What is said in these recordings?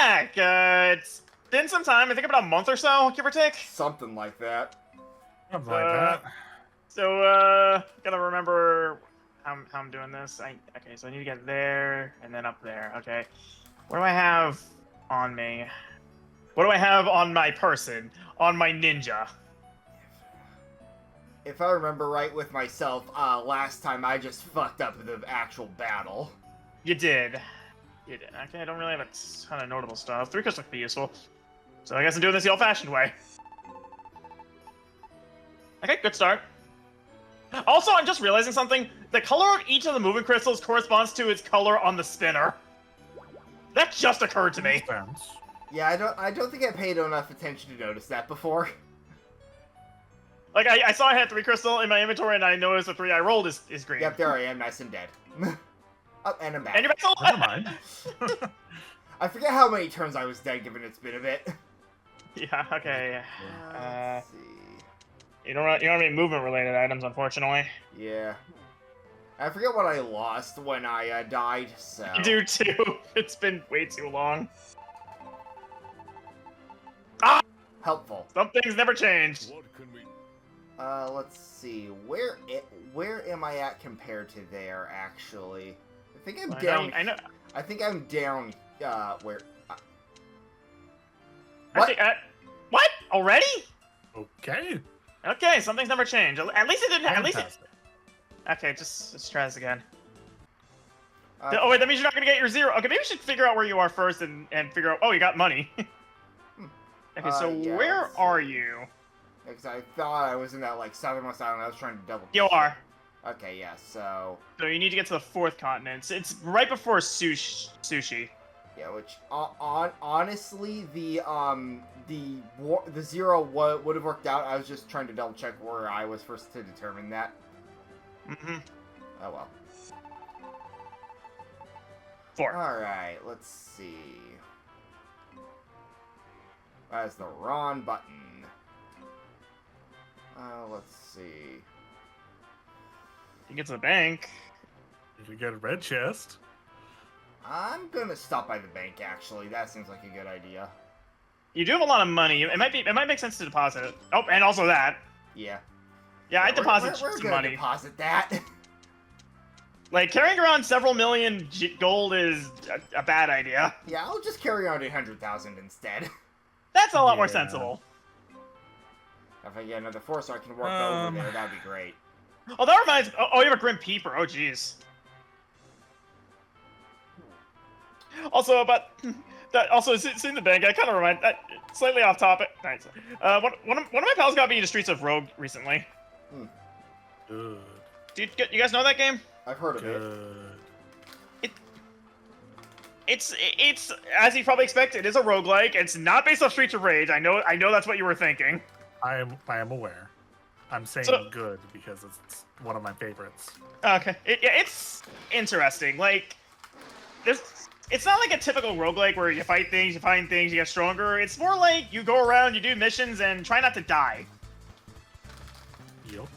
back. It's been some time. I think about a month or so, give or take. Something like that. Something like that. So, gotta remember how I'm doing this. Okay, so I need to get there and then up there. Okay. What do I have on me? What do I have on my person? On my ninja? If I remember right with myself, last time I just fucked up the actual battle. You did. You did. Okay, I don't really have a ton of notable stuff. 3 crystals could be useful. So I guess I'm doing this the old-fashioned way. Okay, good start. Also, I'm just realizing something. The color of each of the moving crystals corresponds to its color on the spinner. That just occurred to me. Yeah, I don't think I paid enough attention to notice that before. Like, I saw I had 3 crystal in my inventory, and I noticed the 3 I rolled is green. Yep, there I am, nice and dead. Oh, and I'm back. And you're back. Never mind. I forget how many turns I was dead, given it's been a bit. Yeah, okay. Let's see. You don't have any movement-related items, unfortunately. Yeah. I forget what I lost when I died, so... You do, too. It's been way too long. Ah! Helpful. Some things never change. Let's see. Where am I at compared to there, actually? I think I'm down... I know. I think I'm down, where... What? What? Already? Okay. Okay, some things never change. At least it didn't. At least it. Fantastic. Okay, let's try this again. Oh wait, that means you're not gonna get your 0. Okay, maybe we should figure out where you are first and figure out. Oh, you got money. Okay, so yeah, where are you? Because I thought I was in that, like, southernmost island. I was trying to double... You are. Okay, yeah, so... So you need to get to the 4th continent. It's right before sushi. Yeah, which, honestly, the 0 would have worked out. I was just trying to double check where I was first to determine that. Mm-hmm. Oh, well. 4. Alright, let's see. That's the wrong button. Let's see. You get to the bank. You get a red chest. I'm gonna stop by the bank, actually. That seems like a good idea. You do have a lot of money. It might make sense to deposit it. Oh, and also that. Yeah. Yeah, I deposit we're some gonna money. deposit that. Like, carrying around several million gold is a bad idea. Yeah, I'll just carry on 800,000 instead. That's a lot more sensible. If I get another force, so I can work over there. That'd be great. Oh, that reminds me. Oh, you have a Grim Peeper. Oh, jeez. Also, about that. Also, it's in the bank. I kind of remind that slightly off topic. Nice. One of my pals got me into Streets of Rogue recently. Good. Do you guys know that game? I've heard of Good. it. It's as you probably expect. It is a roguelike. It's not based off Streets of Rage. I know that's what you were thinking. I am aware. I'm saying good because it's one of my favorites. Okay. It's interesting. Like, it's not like a typical roguelike where you fight things, you find things, you get stronger. It's more like you go around, you do missions, and try not to die. Yep.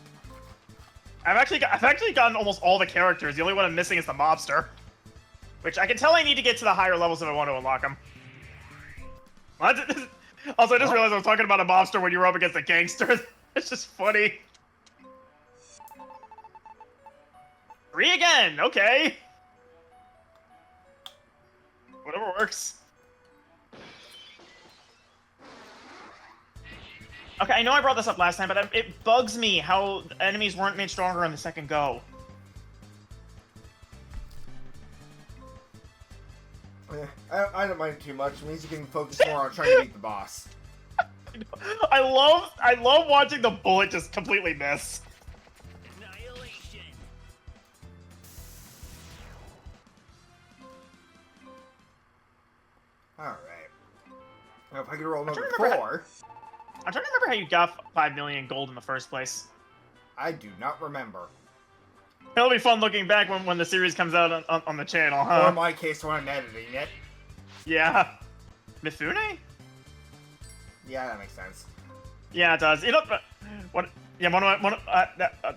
I've actually gotten almost all the characters. The only one I'm missing is the mobster, which I can tell I need to get to the higher levels if I want to unlock him. Also, I just realized I was talking about a mobster when you were up against a gangster. It's just funny. 3 again. Okay. Whatever works. Okay, I know I brought this up last time, but it bugs me how enemies weren't made stronger on the second go. I don't mind it too much. It means you can focus more on trying to beat the boss. I love watching the bullet just completely miss. Annihilation. Alright. Now if I could roll number I'm trying 4... I'm trying to remember how you got 5 million gold in the first place. I do not remember. It'll be fun looking back when the series comes out on the channel, huh? Or in my case, when I'm editing it. Yeah. Mifune? Yeah, that makes sense. Yeah, it does. You know, what? Yeah,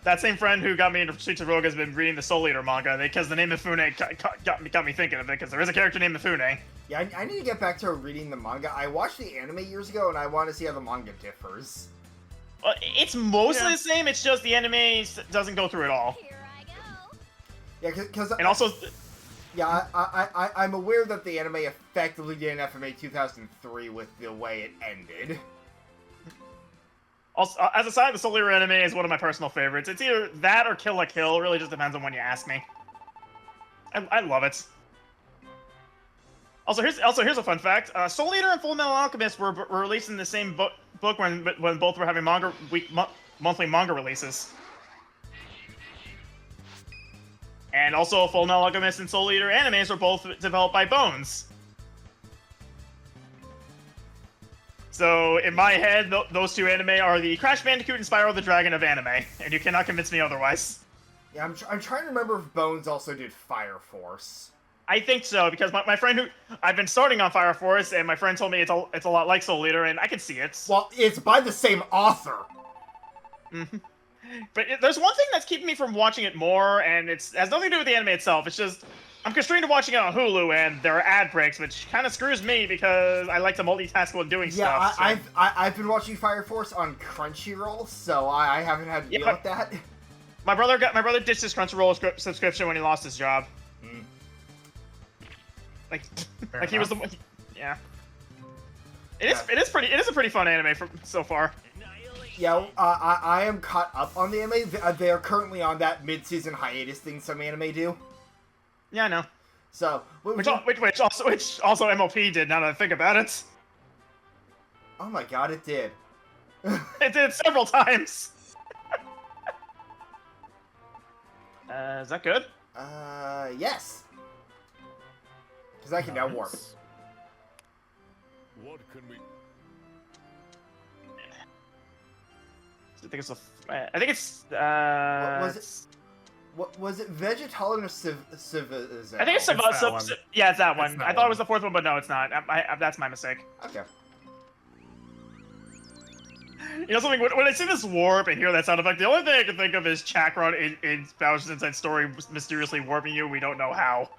that same friend who got me into Streets of Rogue has been reading the Soul Eater manga because the name Mifune got me thinking of it because there is a character named Mifune. Yeah, I need to get back to reading the manga. I watched the anime years ago, and I want to see how the manga differs. It's mostly the same. It's just the anime doesn't go through it all. Here I go. Yeah, because And also, yeah, I'm aware that the anime effectively did an FMA 2003 with the way it ended. also as a side, the Soul Eater anime is one of my personal favorites. It's either that or Kill la Kill. It really just depends on when you ask me. I love it. Also, here's a fun fact. Soul Eater and Full Metal Alchemist were released in the same book when both were having monthly manga releases. And also, Full Metal Alchemist and Soul Eater animes were both developed by Bones. So, in my head, those two anime are the Crash Bandicoot and Spyro the Dragon of anime, and you cannot convince me otherwise. Yeah, I'm trying to remember if Bones also did Fire Force. I think so, because my friend who... I've been starting on Fire Force, and my friend told me it's a lot like Soul Eater, and I can see it. Well, it's by the same author. Mm-hmm. But there's one thing that's keeping me from watching it more, and it has nothing to do with the anime itself. It's just... I'm constrained to watching it on Hulu, and there are ad breaks, which kind of screws me, because I like to multitask while doing stuff. Yeah, I've been watching Fire Force on Crunchyroll, so I haven't had to deal with that. My brother ditched his Crunchyroll subscription when he lost his job. Mm. Like he was the one. Yeah. It is a pretty fun anime so far. Yeah, I am caught up on the anime. They are currently on that mid-season hiatus thing some anime do. Yeah, I know. So Which also MOP did. Now that I think about it, oh my god, it did. it did several times. Is that good? Yes. Because I can now warp. What can we? I think it's. What was it? What was it? Vegetalin or Civizel? I think it's It's that one. yeah, it's that one. that I thought it one. was the fourth one, but no, it's not. That's my mistake. Okay. You know something? When I see this warp and hear that sound effect, the only thing I can think of is Chakron in Bowser's Inside Story mysteriously warping you. We don't know how.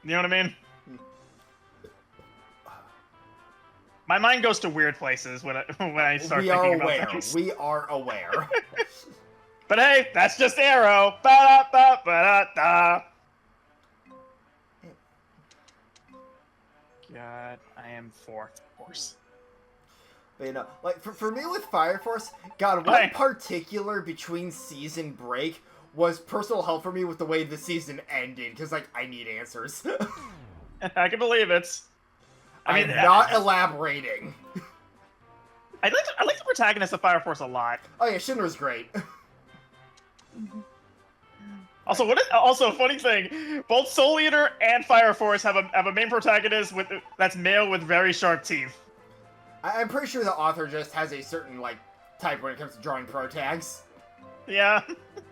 You know what I mean? My mind goes to weird places when I start thinking about things. We are aware. But hey, that's just Arrow. Ba-da-ba-ba-da-da. God, I am fourth, of course. But, you know, like, for me with Fire Force, God, one Right. particular between season break was personal hell for me with the way the season ended, because, like, I need answers. I can believe it. I'm not elaborating. I like the protagonist of Fire Force a lot. Oh yeah, Shinra's great. Also, funny thing, both Soul Eater and Fire Force have a main protagonist that's male with very sharp teeth. I'm pretty sure the author just has a certain, like, type when it comes to drawing protags. Yeah,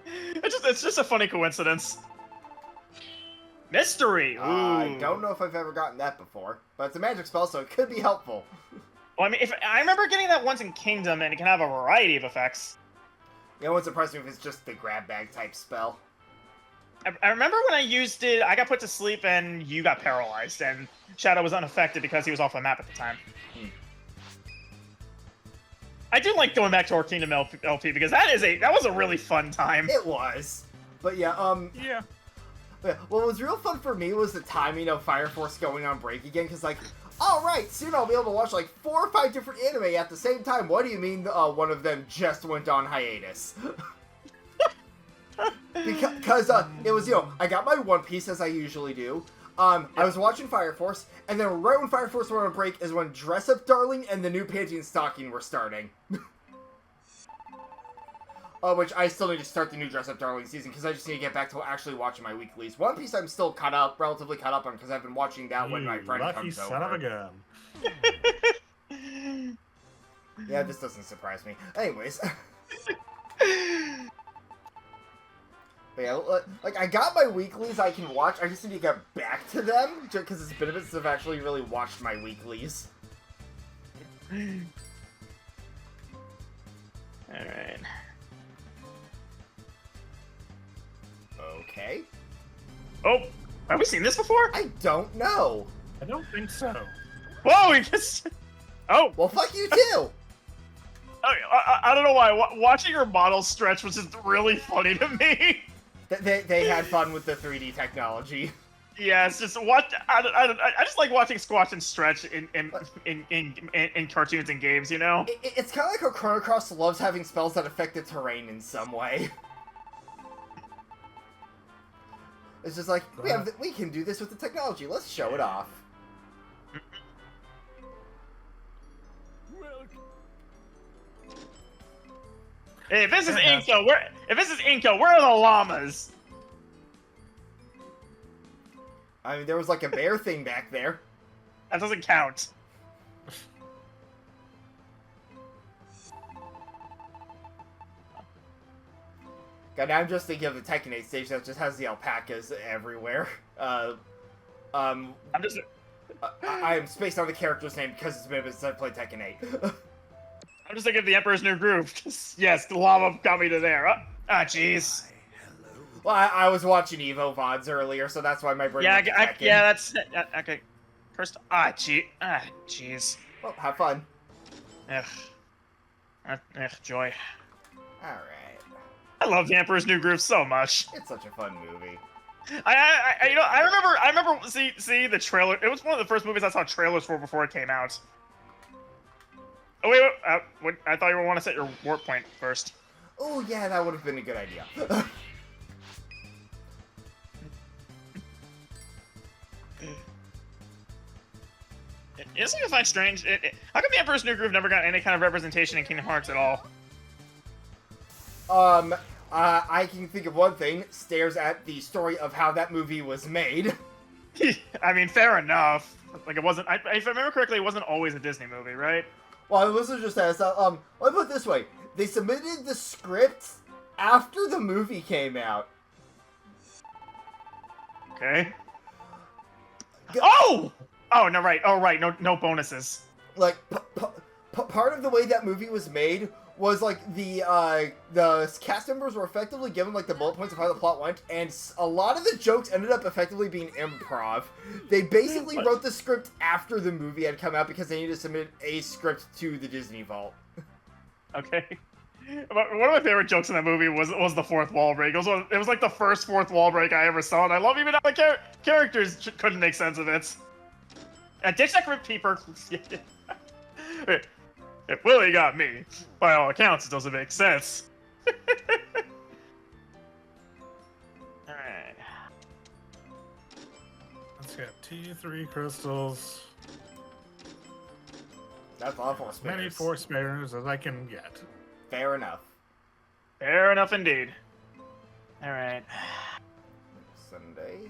it's just a funny coincidence. Mystery. Ooh. I don't know if I've ever gotten that before, but it's a magic spell, so it could be helpful. Well, I mean, if I remember getting that once in Kingdom, and it can have a variety of effects. Yeah, it wouldn't surprise me if it's just the grab bag type spell. I remember when I used it, I got put to sleep and you got paralyzed, and Shadow was unaffected because he was off the map at the time. I do like going back to our Kingdom LP because that was a really fun time. It was. But yeah, Yeah. yeah, what was real fun for me was the timing of Fire Force going on break again, because, like, alright, soon I'll be able to watch, like, 4 or 5 different anime at the same time. What do you mean one of them just went on hiatus? Because, it was, you know, I got my One Piece as I usually do. I was watching Fire Force, and then right when Fire Force went on break is when Dress Up Darling and the new Panty and Stocking were starting. Which I still need to start the new Dress Up Darling season, because I just need to get back to actually watching my weeklies. One Piece I'm still relatively caught up on, because I've been watching that when my friend lucky comes son over. of a gun. Yeah, this doesn't surprise me. Anyways. But yeah, like, I got my weeklies I can watch, I just need to get back to them, just because it's been a bit since I've actually really watched my weeklies. Alright. Okay. Oh! Have we seen this before? I don't know. I don't think so. Whoa! We just. Oh! Well, fuck you too. I don't know why. Watching your model stretch was just really funny to me. They had fun with the 3D technology. Yeah, it's just what I just like watching Squatch and Stretch in cartoons and games, you know. It's kind of like how Chrono Cross loves having spells that affect the terrain in some way. It's just like we can do this with the technology. Let's show it off. Hey, if this is Inko, where are the llamas? I mean, there was like a bear thing back there. That doesn't count. God, I'm just thinking of the Tekken 8 stage that just has the alpacas everywhere. I am spaced on the character's name because it's been since I played Tekken 8. I'm just thinking of the Emperor's New Groove. Yes, the llama got me to there. Jeez. Well, I was watching Evo VODs earlier, so that's why my brain went to Tekken. That's okay. First, jeez. Well, have fun. Ugh, joy. Alright. I love the Emperor's New Groove so much. It's such a fun movie. I remember see the trailer. It was one of the first movies I saw trailers for before it came out. Oh wait, I thought you would want to set your warp point first. Oh yeah, that would have been a good idea. It's like I find strange. How come the Emperor's New Groove never got any kind of representation in Kingdom Hearts at all? I can think of one thing. Stares at the story of how that movie was made. I mean, fair enough. Like, it wasn't. If I remember correctly, it wasn't always a Disney movie, right? Well, it wasn't just that. Let me put it this way: they submitted the script after the movie came out. Okay. Oh! Oh no! Right. Oh right. No bonuses. Like, part of the way that movie was made was like the cast members were effectively given like the bullet points of how the plot went, and a lot of the jokes ended up effectively being improv. They basically wrote the script after the movie had come out because they needed to submit a script to the Disney Vault. Okay. One of my favorite jokes in that movie was the fourth wall break. It was like the first fourth wall break I ever saw, and I love even how the characters couldn't make sense of it. Ditch that Crypt Keeper. If Willie got me, by all accounts, it doesn't make sense. Alright. Let's get T3 crystals. That's a lot of force As many spares. force spares as I can get. Fair enough. Fair enough indeed. Alright. Sunday.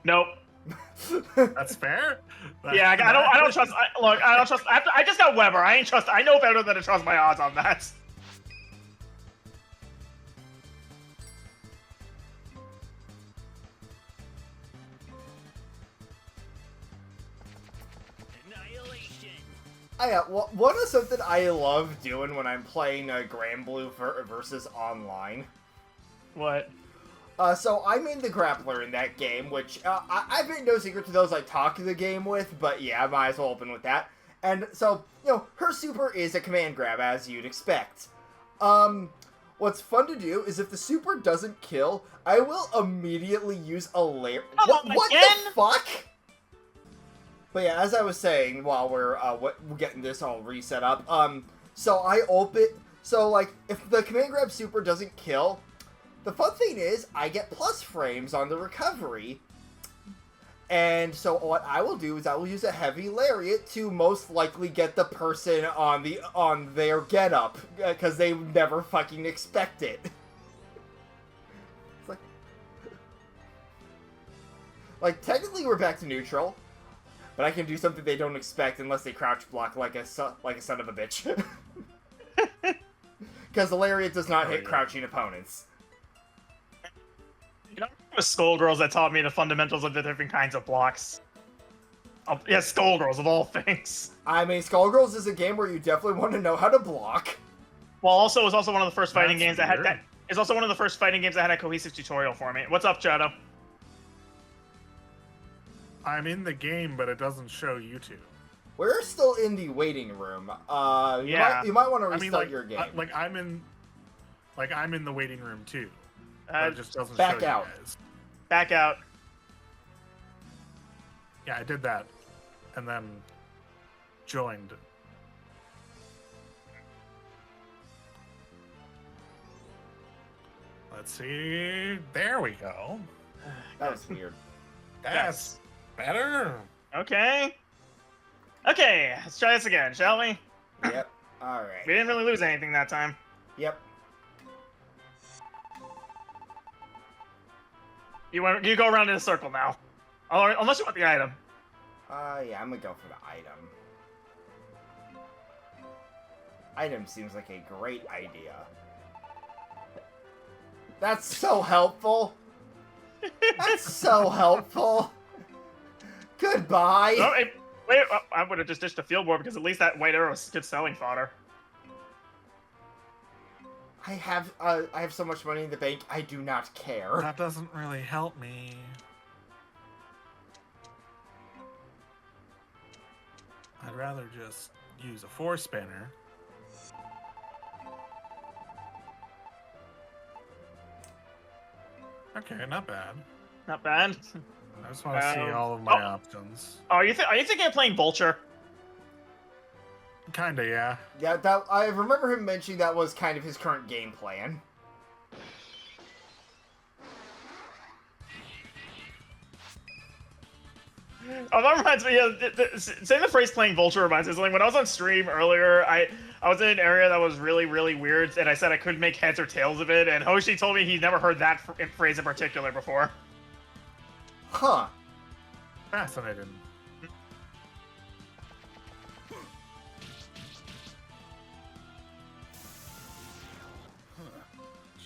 Nope. That's fair. Yeah, I don't trust. Look, I don't trust. I just got Weber. I know better than to trust my odds on that. Annihilation. One of something I love doing when I'm playing Granblue versus online. What? So I'm in the grappler in that game, which I've made no secret to those I talk the game with, but yeah, I might as well open with that. And so, her super is a command grab, as you'd expect. What's fun to do is if the super doesn't kill, I will immediately use a layer. What the fuck? But yeah, as I was saying, while we're getting this all reset up, so I open, so like, if the command grab super doesn't kill, the fun thing is, I get plus frames on the recovery, and so what I will do is I will use a heavy lariat to most likely get the person on their getup, because they never fucking expect it. It's like technically we're back to neutral, but I can do something they don't expect unless they crouch block like a son of a bitch. Because the lariat does not hit crouching opponents. You know, it was Skullgirls that taught me the fundamentals of the different kinds of blocks. Oh, yeah, Skullgirls of all things. I mean, Skullgirls is a game where you definitely want to know how to block. Well, also, it was also one of the first fighting That's games that had weird. that. It's also one of the first fighting games that had a cohesive tutorial for me. What's up, Shadow? I'm in the game, but it doesn't show YouTube. We're still in the waiting room. Yeah. You might want to I restart mean, like, your game. I'm in the waiting room too. Uh, But it just doesn't back show out. you guys. Back out. Yeah, I did that, and then joined. Let's see. There we go. That was weird. That's better. Okay. Okay, let's try this again, shall we? Yep. All We right. didn't really lose anything that time. Yep. You go around in a circle now. Unless you want the item. Yeah, I'm gonna go for the item. Item seems like a great idea. That's so helpful. That's so helpful. Goodbye. Oh, hey, wait, I would have just dished a field war because at least that white arrow is good selling fodder. I have so much money in the bank. I do not care. That doesn't really help me. I'd rather just use a 4-spinner. Okay, not bad. Not bad. I just want to see Um, all of my options. Oh, are you thinking of playing Vulture? Kinda, yeah. Yeah, that I remember him mentioning that was kind of his current game plan. Oh, that reminds me. Yeah, saying the phrase "playing Vulture" reminds me of something. When I was on stream earlier, I was in an area that was really, really weird, and I said I couldn't make heads or tails of it. And Hoshi told me he'd never heard that phrase in particular before. Huh. Fascinating.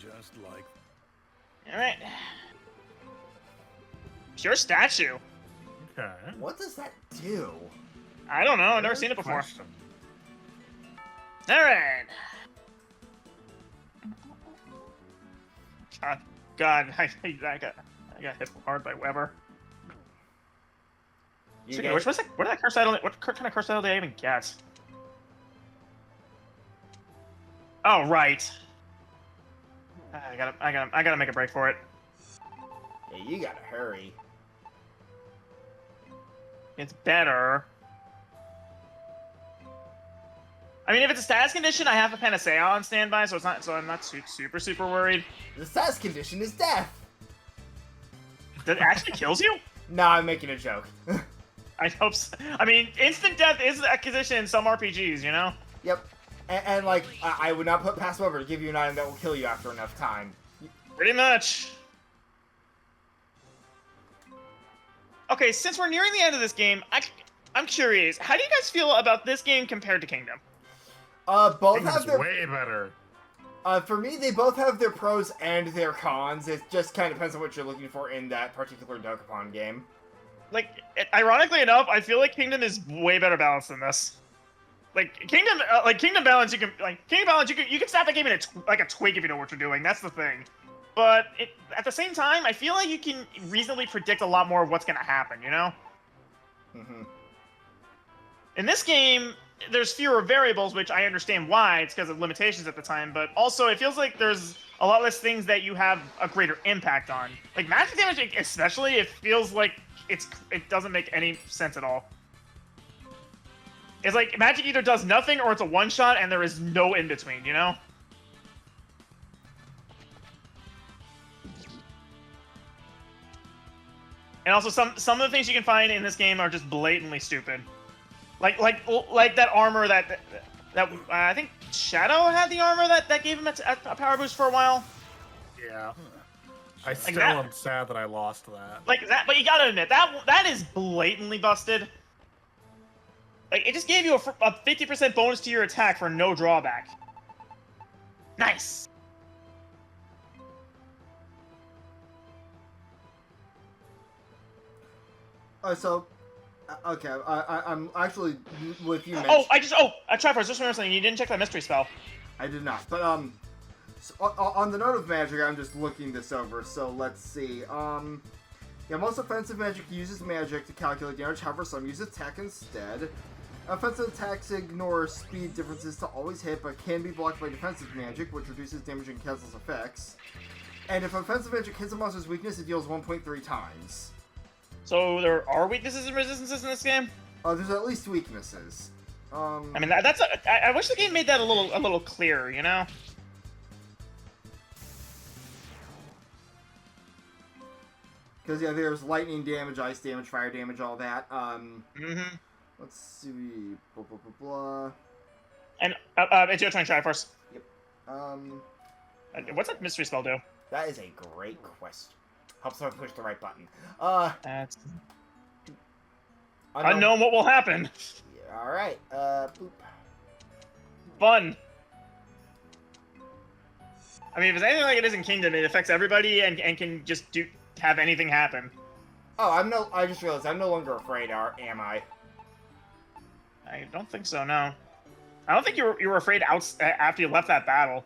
Just like All right. Pure statue. Okay. What does that do? I don't know. I've never seen it before. Question. All right. God, I got hit hard by Weber. You Speaking get- of which, what did that curse idol? What kind of curse idol did I even get? Oh right. I gotta make a break for it. Yeah, you gotta hurry. It's better. I mean, if it's a status condition, I have a Panacea on standby, so I'm not super worried. The status condition is death. That actually kills you? Nah, I'm making a joke. I hope so. I mean, instant death is a condition in some RPGs, you know? Yep. And like, I would not put past Weber to give you an item that will kill you after enough time. Pretty much. Okay, since we're nearing the end of this game, I'm curious, how do you guys feel about this game compared to Kingdom? Both have Kingdom's their... way better. For me, they both have their pros and their cons. It just kind of depends on what you're looking for in that particular Dokapon game. Like, ironically enough, I feel like Kingdom is way better balanced than this. Like Kingdom Balance, you can snap that game in a twig if you know what you're doing. That's the thing. But at the same time, I feel like you can reasonably predict a lot more of what's gonna happen. You know. Mm-hmm. In this game, there's fewer variables, which I understand why. It's because of limitations at the time, but also it feels like there's a lot less things that you have a greater impact on. Like magic damage, especially, it feels like it doesn't make any sense at all. It's like magic either does nothing or it's a one-shot, and there is no in-between, you know? And also, some of the things you can find in this game are just blatantly stupid. Like that armor that I think Shadow had the armor that gave him a power boost for a while. Yeah. I still that. am sad that I lost that. Like that, but you gotta admit that is blatantly busted. Like it just gave you a 50% bonus to your attack for no drawback. Nice. So, Okay, I'm actually with you. Oh, Triforce, just remember something. You didn't check that mystery spell. I did not, but so, on the note of magic, I'm just looking this over. So let's see. Yeah, most offensive magic uses magic to calculate damage. However, some use attack instead. Offensive attacks ignore speed differences to always hit, but can be blocked by defensive magic, which reduces damage and cancels effects. And if offensive magic hits a monster's weakness, it deals 1.3 times. So there are weaknesses and resistances in this game? There's at least weaknesses. I mean, I wish the game made that a little clearer, you know? Because, yeah, there's lightning damage, ice damage, fire damage, all that. Let's see. Blah, blah, blah, blah. And, it's your turn, Triforce. Yep. What's that mystery spell do? That is a great question. Helps someone push the right button. That's... Unknown what will happen. Yeah, alright. Boop. Fun. I mean, if it's anything like it is in Kingdom, it affects everybody and can just have anything happen. Oh, I just realized I'm no longer afraid, am I? I don't think so, no. I don't think you were afraid after you left that battle.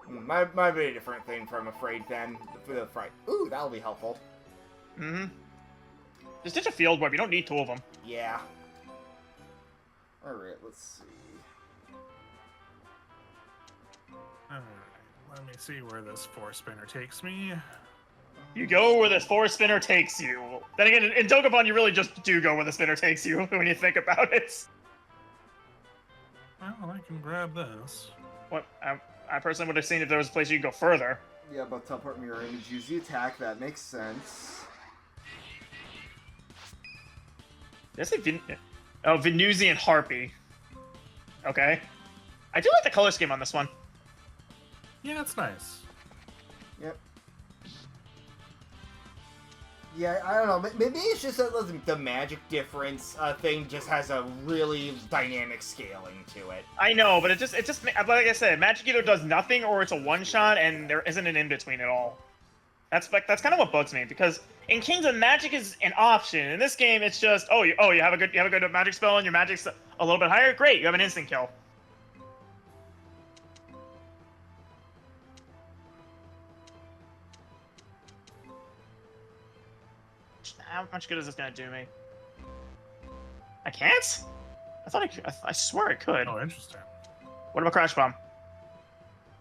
Might be a different thing from afraid then. For the fright. Ooh, that'll be helpful. Just ditch a field web, you don't need two of them. Yeah. Alright, let's see. Alright, let me see where this 4-spinner takes me. You go where the 4-spinner takes you. Then again, in Dokapon, you really just do go where the spinner takes you when you think about it. Well, I can grab this. What? I personally would have seen if there was a place you could go further. Yeah, but teleport mirror image, use the attack, that makes sense. Did I say Venusian Harpy. Okay. I do like the color scheme on this one. Yeah, it's nice. Yep. Yeah, I don't know. Maybe it's just that the magic difference thing just has a really dynamic scaling to it. I know, but it just like I said, magic either does nothing or it's a one-shot, and there isn't an in-between at all. That's kind of what bugs me, because in Kingdom, magic is an option. In this game, it's just you have a good magic spell and your magic's a little bit higher. Great, you have an instant kill. How much good is this gonna do me? I can't? I thought I swear I could. Oh, interesting. What about Crash Bomb?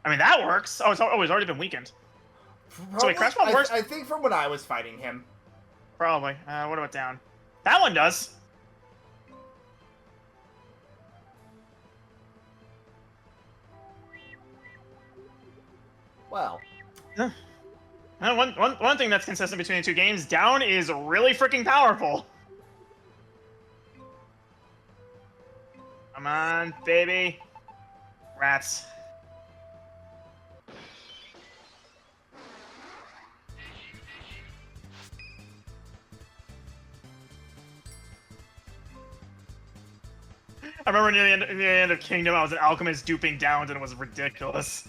I mean, that works. Oh, it's already been weakened. Probably, So wait, Crash Bomb works? I think from when I was fighting him. Probably. What about down? That one does. Well. One thing that's consistent between the two games, down is really freaking powerful. Come on, baby. Rats. I remember near the end of Kingdom, I was an alchemist duping downs, and it was ridiculous.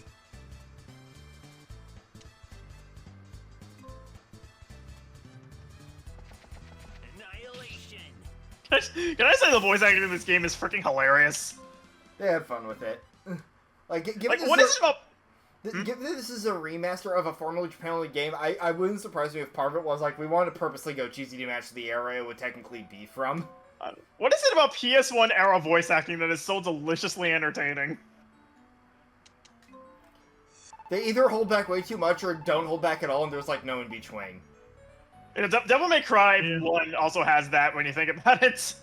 Can I say the voice acting in this game is freaking hilarious? They had fun with it. What is it about? Given this is a remaster of a formerly Japan-only game, I wouldn't surprise me if part of it was like, we wanted to purposely go cheesy to match the era it would technically be from. What is it about PS1 era voice acting that is so deliciously entertaining? They either hold back way too much or don't hold back at all, and there's like no in between. Yeah, Devil May Cry 1 also has that when you think about it.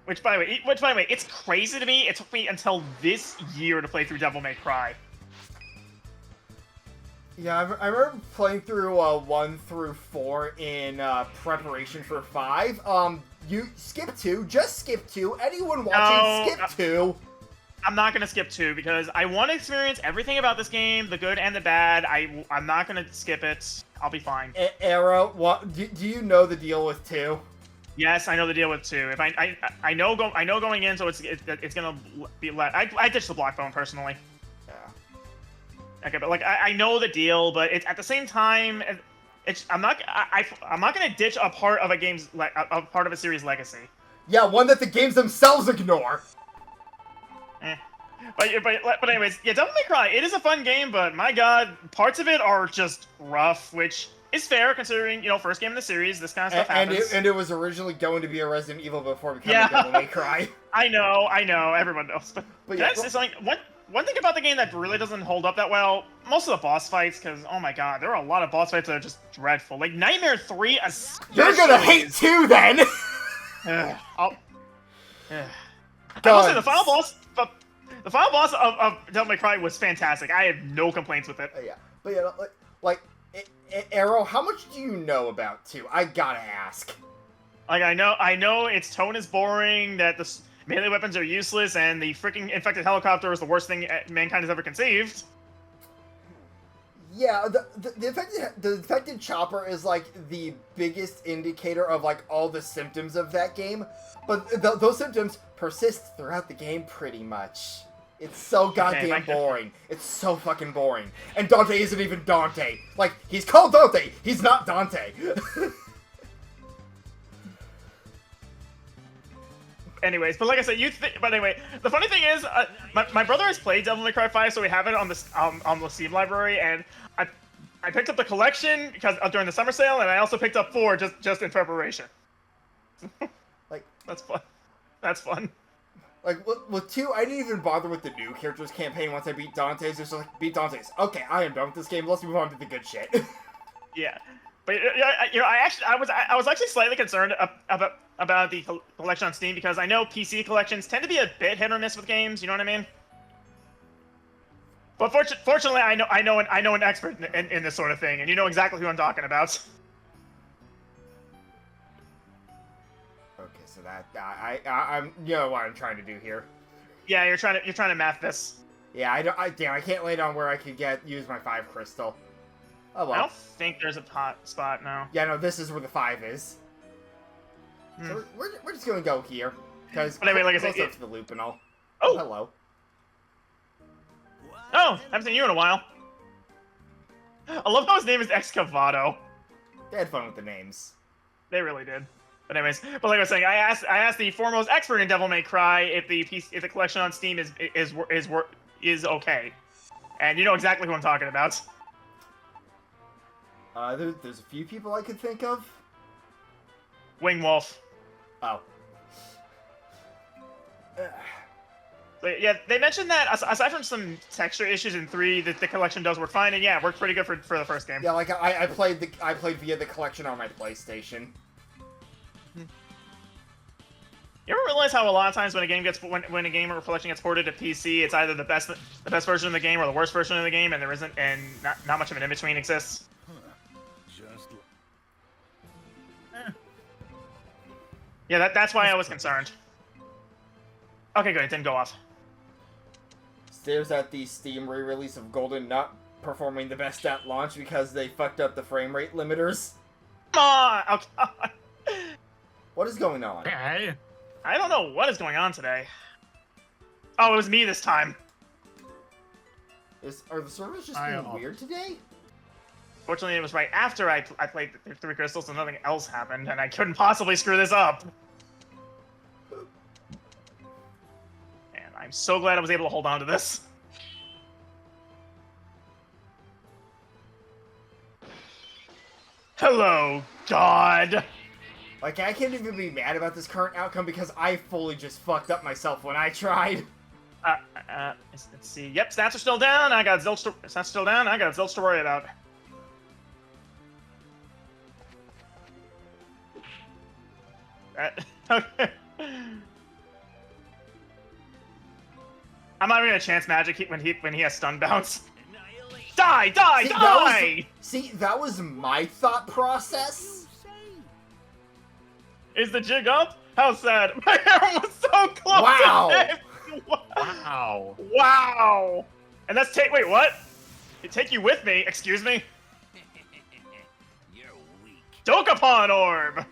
Which, by the way, it's crazy to me. It took me until this year to play through Devil May Cry. Yeah, I remember playing through 1 through 4 in preparation for 5. You skip 2, just skip 2. Anyone watching, skip 2. I'm not gonna skip 2 because I want to experience everything about this game, the good and the bad. I'm not gonna skip it. I'll be fine. Arrow, what? Do you know the deal with 2? Yes, I know the deal with 2. If I know going in, so it's gonna be I ditched the block bone personally. Yeah. Okay, but like I know the deal, but it's at the same time, I'm not gonna ditch a part of a part of a series legacy. Yeah, one that the games themselves ignore. But anyways, yeah, Devil May Cry. It is a fun game, but my god, parts of it are just rough, which is fair considering first game in the series. This kind of stuff happens. And it was originally going to be a Resident Evil before becoming Devil May Cry. I know, everyone knows. But yeah, it's like one thing about the game that really doesn't hold up that well. Most of the boss fights, because oh my god, there are a lot of boss fights that are just dreadful. Like Nightmare 3, especially. You're gonna hate 2 then. I will say the final boss. The final boss of Devil May Cry was fantastic. I have no complaints with it. Yeah, but yeah, Arrow, how much do you know about 2? I gotta ask. Like I know its tone is boring, that the melee weapons are useless, and the freaking infected helicopter is the worst thing mankind has ever conceived. Yeah, the infected chopper is like the biggest indicator of like all the symptoms of that game, but those symptoms persist throughout the game pretty much. It's so goddamn boring. It's so fucking boring. And Dante isn't even Dante. Like, he's called Dante. He's not Dante. Anyways, but like I said, but anyway, the funny thing is, my brother has played Devil May Cry 5, so we have it on the Steam library, and I picked up the collection because during the summer sale, and I also picked up 4 just in preparation. Like, that's fun. That's fun. Like, with 2, I didn't even bother with the new characters campaign once I beat Dante's. It's just like, beat Dante's. Okay, I am done with this game. Let's move on to the good shit. Yeah. But, I was actually slightly concerned about the collection on Steam, because I know PC collections tend to be a bit hit or miss with games, you know what I mean? But fortunately, I know an expert in this sort of thing, and you know exactly who I'm talking about. So that I'm you know what I'm trying to do here. Yeah, you're trying to math this. Yeah, I can't lay down where I could use my 5 crystal. Oh well. I don't think there's a pot spot now. Yeah, no, this is where the 5 is. So we're just gonna go here because anyway, like I said, up to the loop and all. Oh, hello. Oh, haven't seen you in a while. I love how his name is Excavado. They had fun with the names. They really did. But anyways, but like I was saying, I asked the foremost expert in Devil May Cry if the collection on Steam is okay, and you know exactly who I'm talking about. There's a few people I could think of. Wing Wolf. Oh. But yeah, they mentioned that aside from some texture issues in 3, that the collection does work fine, and yeah, it worked pretty good for the first game. Yeah, like I played via the collection on my PlayStation. You ever realize how a lot of times when a game or collection gets ported to PC, it's either the best version of the game or the worst version of the game, and there isn't, and not much of an in between exists. Yeah, that's why I was concerned. Okay, good, it didn't go off. Stares at the Steam re-release of Golden not performing the best at launch because they fucked up the frame rate limiters. Come on! Oh, God. What is going on? Hey. I don't know what is going on today. Oh, it was me this time. Are the servers just being weird today? Fortunately, it was right after I played the 3 crystals, so nothing else happened, and I couldn't possibly screw this up. And I'm so glad I was able to hold on to this. Hello, God! Like, I can't even be mad about this current outcome because I fully just fucked up myself when I tried. Let's see. Yep, stats are still down. I got zilch stats still down. I got zilch to worry about. Okay. I'm not even gonna chance magic when he has stun bounce. Die! Die! See, Die! That was my thought process. Is the jig up? How sad! My arm was so close. Wow! To him. Wow! Wow! And that's wait, what? Take you with me? Excuse me? You're weak. Dokapon orb.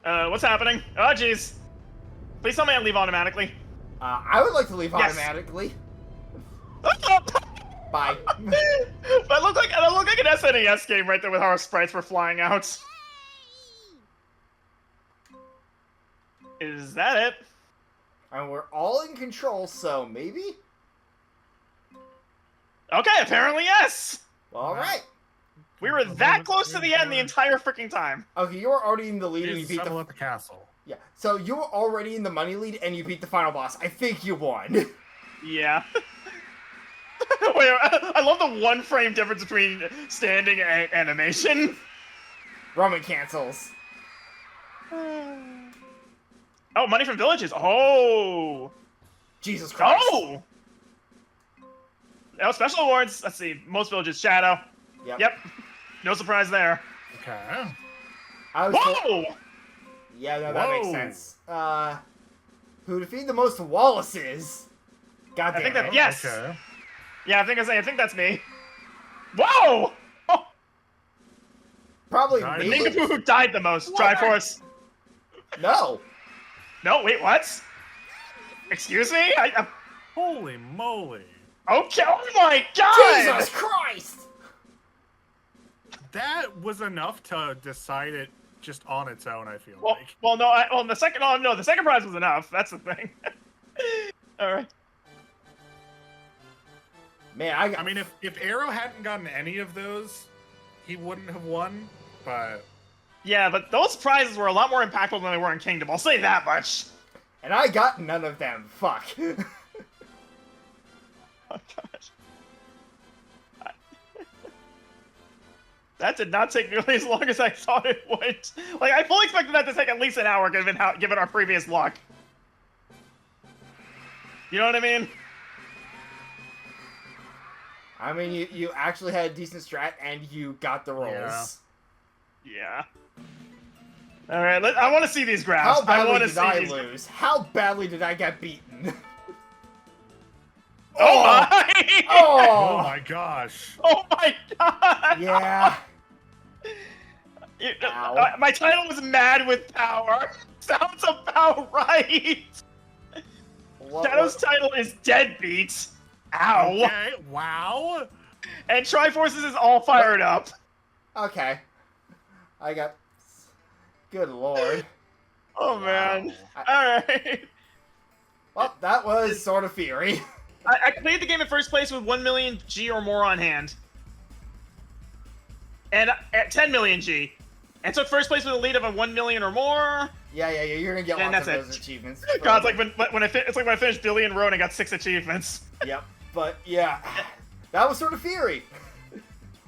What's happening? Oh, jeez. Please tell me I leave automatically. I would like to leave Yes. automatically. Bye. That looked like an SNES game right there with how our sprites were flying out. Is that it? And we're all in control, so maybe? Okay, apparently yes. All right. We were that close to the end the entire freaking time. Okay, you were already in the lead and you Is beat settle the... at the castle. Yeah, so you were already in the money lead and you beat the final boss. I think you won. Yeah. Wait, I love the 1 frame difference between standing and animation. Roman cancels. Oh, money from villages. Oh. Jesus Christ. Oh. Oh, special awards. Let's see. Most villages. Shadow. Yep. No surprise there. Okay. Whoa! Yeah, no, that makes Whoa. sense. Who defeated the most Wallaces? God damn I think that it. yes. Okay. Yeah, I think that's me. Whoa! Oh, Probably Nice. me. name the who died the most. What? Triforce. No. No, wait, what? Excuse me? Holy moly. Okay. Oh my God! Jesus Christ! That was enough to decide it just on its own, I feel Well, like. well, no, the second prize was enough. That's the thing. All right. Man, I mean, if Arrow hadn't gotten any of those, he wouldn't have won, but... Yeah, but those prizes were a lot more impactful than they were in Kingdom. I'll say that much. And I got none of them. Fuck. Oh gosh. That did not take nearly as long as I thought it would. Like, I fully expected that to take at least an hour, given our previous luck. You know what I mean? I mean, you actually had a decent strat and you got the rolls. Yeah. All right, I want to see these graphs. How badly I want to did see I these. lose? How badly did I get beaten? Oh my! Oh Oh! my gosh. Oh my God! Yeah. Ow. My title was Mad with Power. Sounds about right. Shadow's title is Deadbeat. Ow. Okay, wow. And Triforce's is all fired up. Okay. I got... Good lord. Oh man. Wow. Alright. Well, that was Sword of Fury. I played the game in first place with 1 million G or more on hand. And at 10 million G. And took first place with a lead of a 1 million or more. Yeah, you're gonna get And lots of that's those achievements. God, it's like when I finished Billy and Road and got 6 achievements. Yep, but yeah. That was Sword of Fury.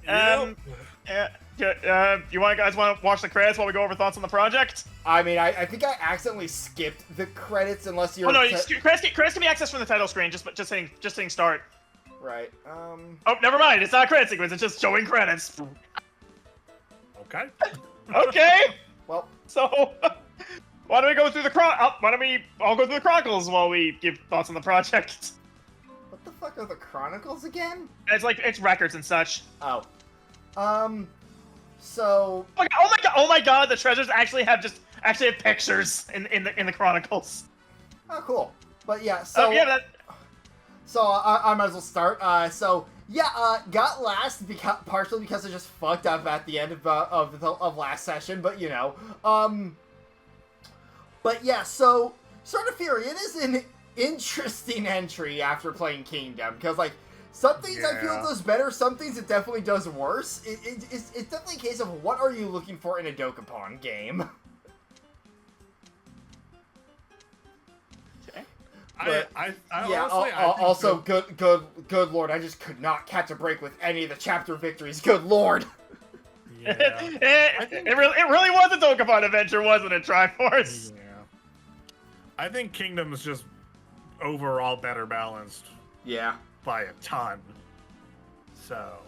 You guys want to watch the credits while we go over thoughts on the project? I mean, I think I accidentally skipped the credits unless you're... Oh no, credits can be accessed from the title screen. Just hitting start. Right. Oh, never mind. It's not a credit sequence. It's just showing credits. Okay. Okay. Well, So, why don't we go through why don't we all go through the chronicles while we give thoughts on the project? what the fuck are the Chronicles again? It's records and such. Oh. So... Oh my god! The treasures actually have pictures in the chronicles. Oh, cool. But yeah, so... Oh yeah, So I might as well start. Got last partially because I just fucked up at the end of last session, but you know. But yeah, so Sword of Fury, it is an interesting entry after playing Kingdom because like some things I feel it does better, some things it definitely does worse. It's definitely a case of what are you looking for in a Dokapon game. I Yeah. honestly, Also, good lord, I just could not catch a break with any of the chapter victories. Good lord. Yeah. it really was a Dokapon adventure, wasn't it, Triforce? Yeah. I think Kingdom's just overall better balanced Yeah. by a ton. So.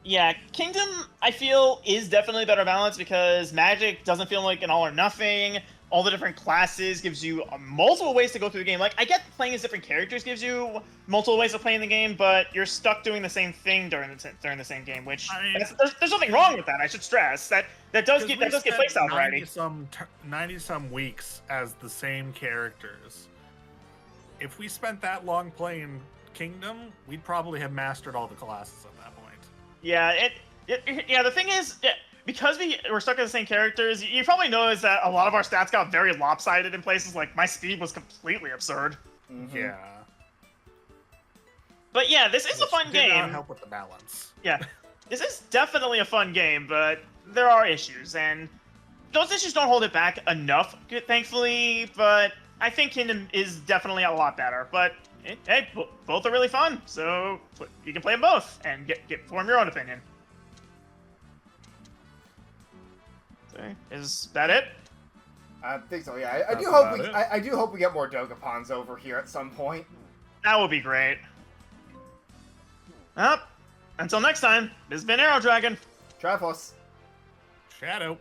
Yeah, Kingdom, I feel, is definitely better balanced because magic doesn't feel like an all or nothing. All the different classes gives you multiple ways to go through the game. Like, I get playing as different characters gives you multiple ways of playing the game, but you're stuck doing the same thing during the same game, which there's nothing wrong with that. I should stress that does get playstyle variety. 90 some weeks as the same characters. If we spent that long playing Kingdom, we'd probably have mastered all the classes at that point. Yeah, yeah. The thing is, because we're stuck with the same characters, you probably noticed that a lot of our stats got very lopsided in places. Like my speed was completely absurd. Mm-hmm. Yeah. But yeah, this is a fun Did not game. help with the balance. Yeah, this is definitely a fun game, but there are issues, and those issues don't hold it back enough, thankfully. But I think Kingdom is definitely a lot better. But hey, both are really fun, so you can play them both and form your own opinion. So, is that it? I think so. Yeah, I That's do hope about we. it. I do hope we get more Dokapons over here at some point. That would be great. Well, until next time, this has been Arrow Dragon. Triforce. Shadow.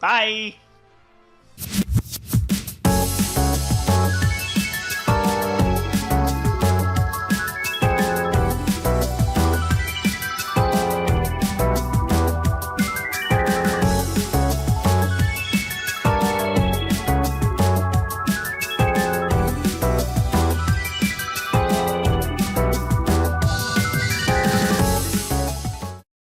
Bye.